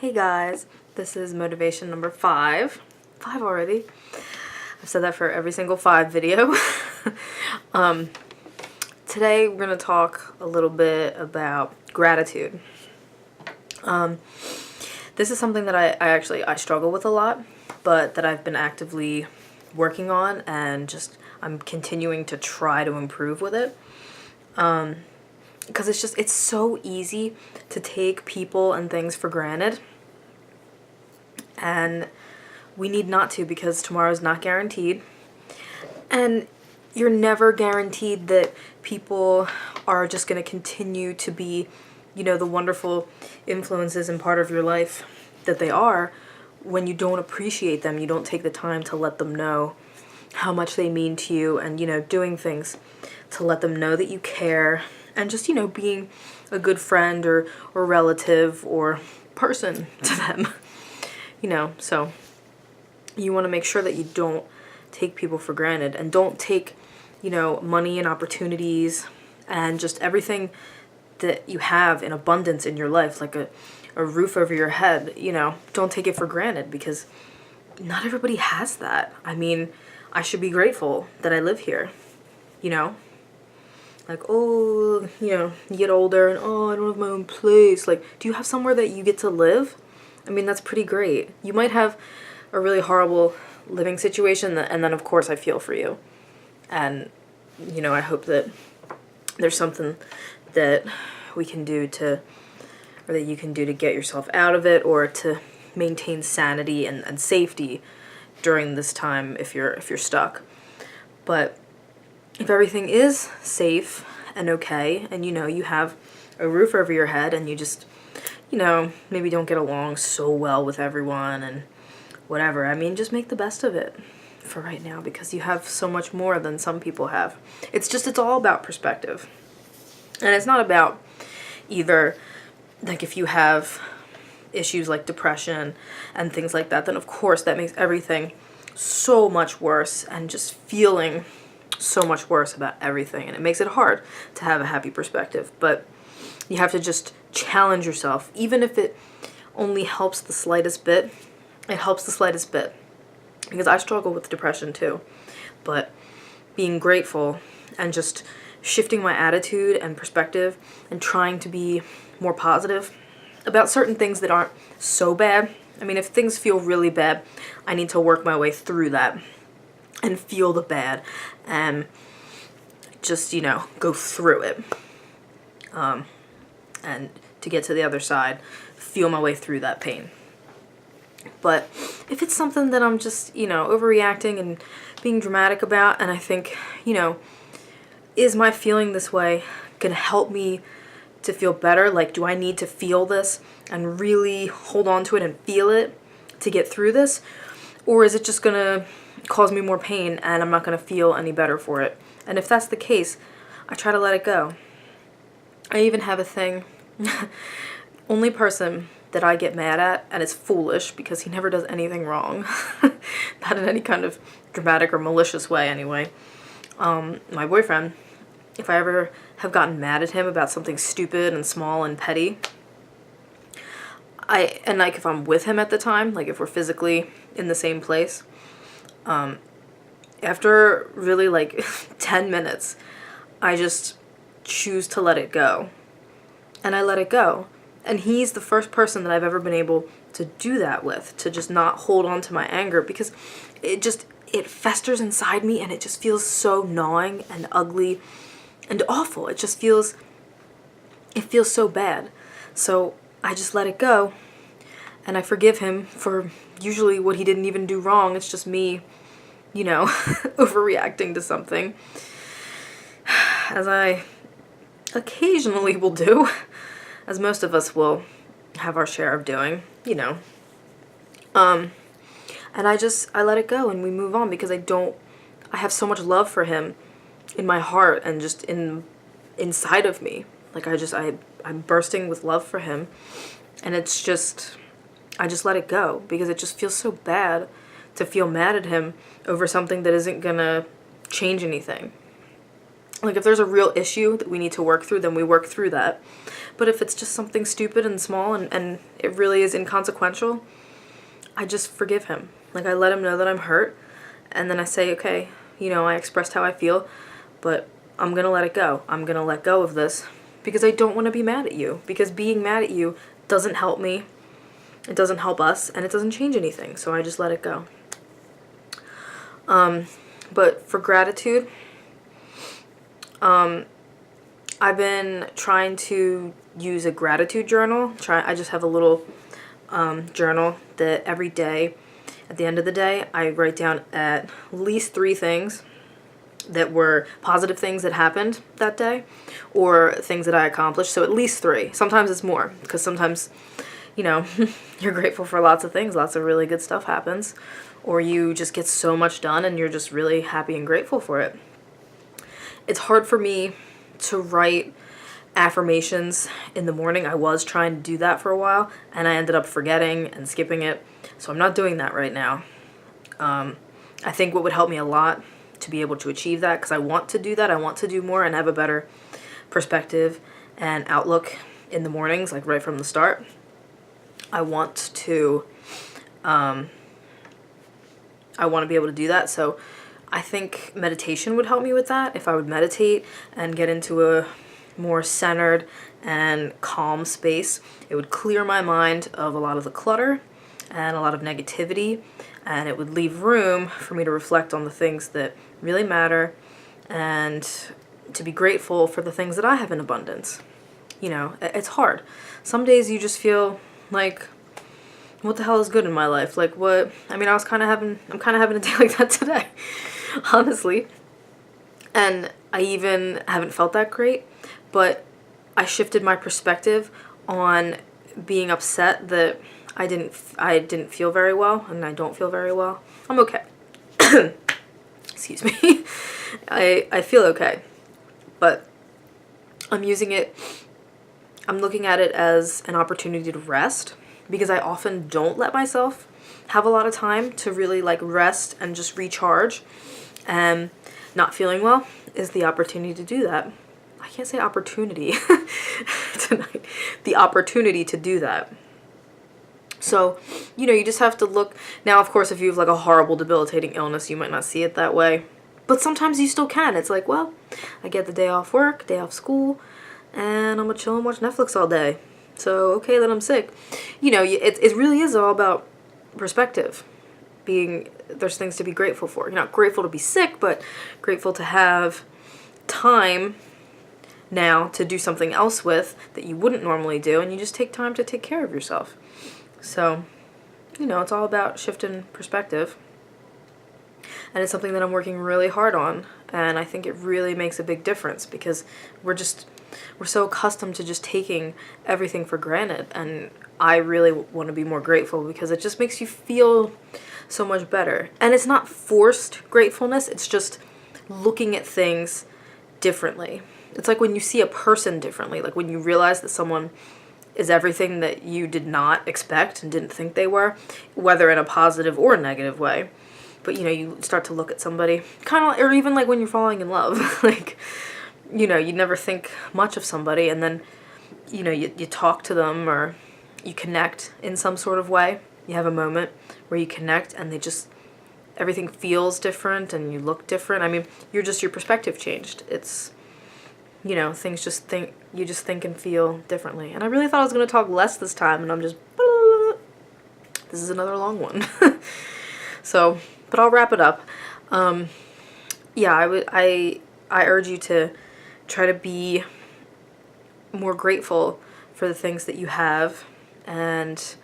Hey guys, this is motivation number 5. 5 already. I've said that for every single 5 video. Today we're going to talk a little bit about gratitude. This is something that I struggle with a lot, but that I've been actively working on, and I'm continuing to try to improve with it. Because it's so easy to take people and things for granted, and we need not to, because tomorrow's not guaranteed, and you're never guaranteed that people are just going to continue to be, the wonderful influences and part of your life that they are when you don't appreciate them. You don't take the time to let them know how much they mean to you, and doing things to let them know that you care, and just being a good friend or relative or person to them. So you want to make sure that you don't take people for granted, and don't take money and opportunities and just everything that you have in abundance in your life, like a roof over your head. Don't take it for granted, because not everybody has that. I mean, I should be grateful that I live here, like, oh, you get older and, oh, I don't have my own place. Like, do you have somewhere that you get to live? I mean, that's pretty great. You might have a really horrible living situation, and then of course I feel for you. And, I hope that there's something that we can do or that you can do to get yourself out of it, or to maintain sanity and safety during this time if you're stuck. But if everything is safe and okay, and you have a roof over your head, and you just maybe don't get along so well with everyone and whatever, I mean, just make the best of it for right now, because you have so much more than some people have. It's all about perspective. And it's not about either, like, if you have issues like depression and things like that, then of course that makes everything so much worse, and just feeling so much worse about everything, and it makes it hard to have a happy perspective. But you have to just challenge yourself, even if it only helps the slightest bit. It helps the slightest bit, because I struggle with depression too. But being grateful and just shifting my attitude and perspective, and trying to be more positive about certain things that aren't so bad. I mean, if things feel really bad, I need to work my way through that and feel the bad, and just, go through it. And to get to the other side, feel my way through that pain. But if it's something that I'm just, overreacting and being dramatic about, and I think, is my feeling this way gonna help me to feel better? Like, do I need to feel this and really hold on to it and feel it to get through this? Or is it just gonna cause me more pain, and I'm not gonna feel any better for it? And if that's the case, I try to let it go. I even have a thing. Only person that I get mad at, and it's foolish because he never does anything wrong, not in any kind of dramatic or malicious way anyway, my boyfriend. If I ever have gotten mad at him about something stupid and small and petty, if I'm with him at the time, like if we're physically in the same place, after really like 10 minutes, I just choose to let it go. And I let it go. And he's the first person that I've ever been able to do that with, to just not hold on to my anger, because it festers inside me, and it just feels so gnawing and ugly and awful. It feels so bad. So I just let it go, and I forgive him for usually what he didn't even do wrong. It's just me, overreacting to something, as I occasionally will do, as most of us will have our share of doing, and I let it go, and we move on, because I have so much love for him in my heart, and just inside of me. Like, I'm bursting with love for him, and I just let it go, because it just feels so bad to feel mad at him over something that isn't gonna change anything. Like if there's a real issue that we need to work through, then we work through that. But if it's just something stupid and small and it really is inconsequential, I just forgive him. Like I let him know that I'm hurt, and then I say, okay, you know, I expressed how I feel, but I'm gonna let it go. I'm gonna let go of this because I don't want to be mad at you, because being mad at you doesn't help me, it doesn't help us, and it doesn't change anything. So I just let it go. But for gratitude, I've been trying to use a gratitude journal. I just have a little journal that every day, at the end of the day, I write down at least 3 things that were positive things that happened that day, or things that I accomplished. So at least 3. Sometimes it's more, because sometimes, you know, you're grateful for lots of things, lots of really good stuff happens, or you just get so much done and you're just really happy and grateful for it. It's hard for me to write affirmations in the morning. I was trying to do that for a while, and I ended up forgetting and skipping it. So I'm not doing that right now. I think what would help me a lot to be able to achieve that, because I want to do that, I want to do more and have a better perspective and outlook in the mornings, like right from the start. I want to be able to do that. So I think meditation would help me with that. If I would meditate and get into a more centered and calm space, it would clear my mind of a lot of the clutter and a lot of negativity, and it would leave room for me to reflect on the things that really matter and to be grateful for the things that I have in abundance. You know, it's hard. Some days you just feel like, what the hell is good in my life? Like what? I mean, I'm kind of having a day like that today, honestly. And I even haven't felt that great, but I shifted my perspective on being upset that I didn't feel very well, and I don't feel very well. I'm okay. Excuse me. I feel okay, but I'm looking at it as an opportunity to rest, because I often don't let myself have a lot of time to really like rest and just recharge, and not feeling well is the opportunity to do that. I can't say opportunity tonight. The opportunity to do that. So, you know, you just have to look. Now, of course, if you have like a horrible debilitating illness, you might not see it that way. But sometimes you still can. It's like, well, I get the day off work, day off school, and I'm gonna chill and watch Netflix all day. So, okay, then I'm sick. You know, it really is all about perspective. There's things to be grateful for. You're not grateful to be sick, but grateful to have time now to do something else with that you wouldn't normally do, and you just take time to take care of yourself. So, you know, it's all about shifting perspective. And it's something that I'm working really hard on. And I think it really makes a big difference, because we're so accustomed to just taking everything for granted. And I really want to be more grateful, because it just makes you feel so much better. And it's not forced gratefulness. It's just looking at things differently. It's like when you see a person differently, like when you realize that someone is everything that you did not expect and didn't think they were, whether in a positive or a negative way. But, you know, you start to look at somebody kind of, or even like when you're falling in love, like, you know, you never think much of somebody, and then, you know, you talk to them, or you connect in some sort of way. You have a moment where you connect, and everything feels different and you look different. I mean, your perspective changed. It's, you know, you just think and feel differently. And I really thought I was going to talk less this time, and I'm just, this is another long one. So, but I'll wrap it up. Yeah, I urge you to try to be more grateful for the things that you have. And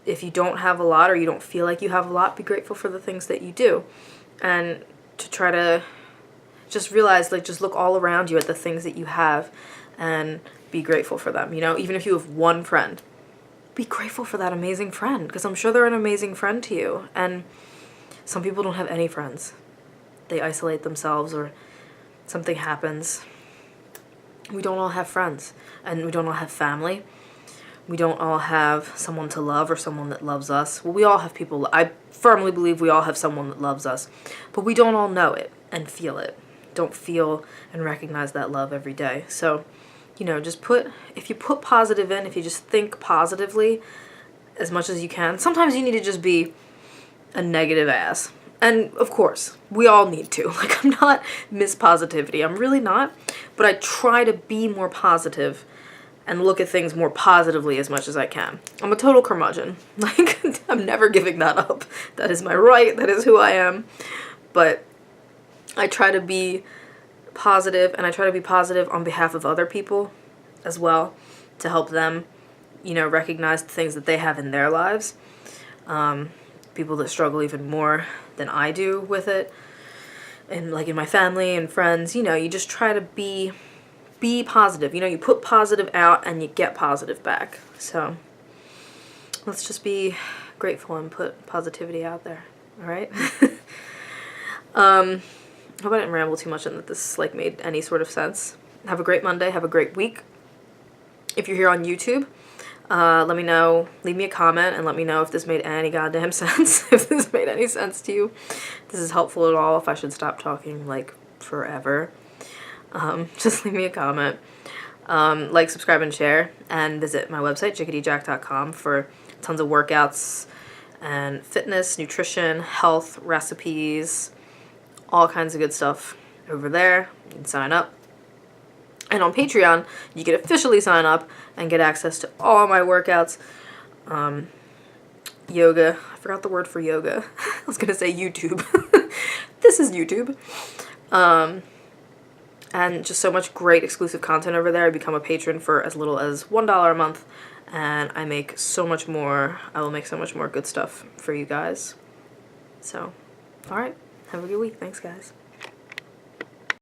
if you don't have a lot, or you don't feel like you have a lot, be grateful for the things that you do. And to try to just realize, like, just look all around you at the things that you have and be grateful for them. You know, even if you have one friend, be grateful for that amazing friend, because I'm sure they're an amazing friend to you. And some people don't have any friends. They isolate themselves, or something happens. We don't all have friends, and we don't all have family. We don't all have someone to love, or someone that loves us. Well, we all have people. I firmly believe we all have someone that loves us, but we don't all know it and feel it. don't feel and recognize that love every day. So, you know, if you put positive in, if you just think positively as much as you can, sometimes you need to just be a negative ass. And of course, we all need to. Like, I'm not Miss Positivity. I'm really not. But I try to be more positive and look at things more positively as much as I can. I'm a total curmudgeon. Like, I'm never giving that up. That is my right. That is who I am. But I try to be positive, and I try to be positive on behalf of other people as well, to help them, you know, recognize the things that they have in their lives. People that struggle even more than I do with it, and like in my family and friends, you know, you just try to be positive. You know, you put positive out and you get positive back. So let's just be grateful and put positivity out there. All right. I hope I didn't ramble too much and that this like made any sort of sense. Have a great Monday. Have a great week. If you're here on YouTube, let me know, leave me a comment and let me know if this made any goddamn sense. If this made any sense to you. If this is helpful at all, if I should stop talking like forever. Just leave me a comment. Like, subscribe, and share. And visit my website, jickadyjack.com, for tons of workouts and fitness, nutrition, health, recipes, all kinds of good stuff over there. You can sign up. And on Patreon, you can officially sign up and get access to all my workouts. Yoga. I forgot the word for yoga. I was going to say YouTube. This is YouTube. And just so much great exclusive content over there. I become a patron for as little as $1 a month. And I make so much more. I will make so much more good stuff for you guys. So, alright. Have a good week. Thanks, guys.